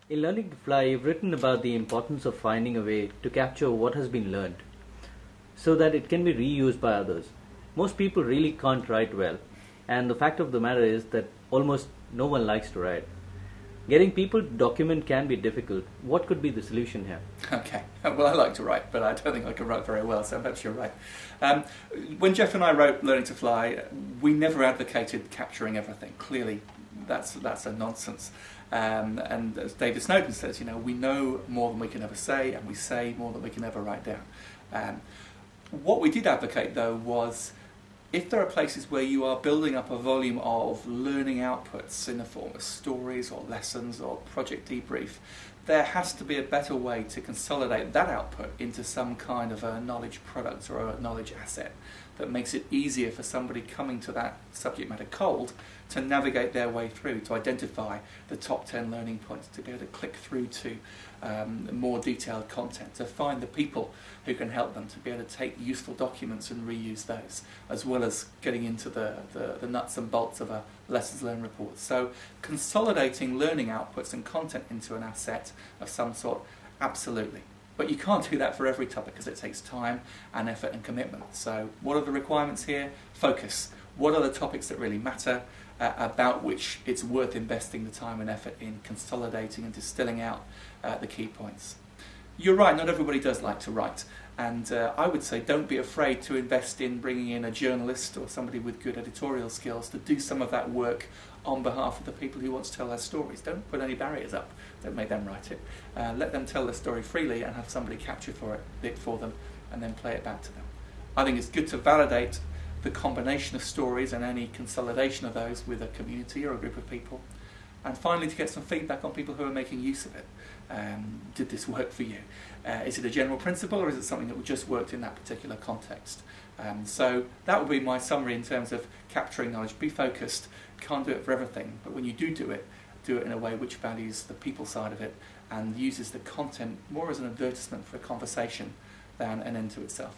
In Learning to Fly, you've written about the importance of finding a way to capture what has been learned so that it can be reused by others. Most people really can't write well, and the fact of the matter is that almost no one likes to write. Getting people to document can be difficult. What could be the solution here? Okay, well, I like to write, but I don't think I can write very well, so perhaps you're right. When Jeff and I wrote Learning to Fly, we never advocated capturing everything. Clearly, that's a nonsense. And as David Snowden says, we know more than we can ever say, and we say more than we can ever write down. What we did advocate, though, was if there are places where you are building up a volume of learning outputs in the form of stories or lessons or project debrief, there has to be a better way to consolidate that output into some kind of a knowledge product or a knowledge asset that makes it easier for somebody coming to that subject matter cold to navigate their way through, to identify the top 10 learning points, to be able to click through to more detailed content, to find the people who can help them, to be able to take useful documents and reuse those, as well as getting into the nuts and bolts of a lessons learned report. So consolidating learning outputs and content into an asset of some sort, absolutely. But you can't do that for every topic because it takes time and effort and commitment. So what are the requirements here? Focus. What are the topics that really matter, about which it's worth investing the time and effort in consolidating and distilling out the key points? You're right, not everybody does like to write. And I would say don't be afraid to invest in bringing in a journalist or somebody with good editorial skills to do some of that work on behalf of the people who want to tell their stories. Don't put any barriers up. Don't make them write it. Let them tell their story freely and have somebody capture it for them and then play it back to them. I think it's good to validate the combination of stories and any consolidation of those with a community or a group of people. And finally, to get some feedback on people who are making use of it. Did this work for you? Is it a general principle, or is it something that just worked in that particular context? So that would be my summary in terms of capturing knowledge. Be focused. Can't do it for everything, but when you do it in a way which values the people side of it and uses the content more as an advertisement for a conversation than an end to itself.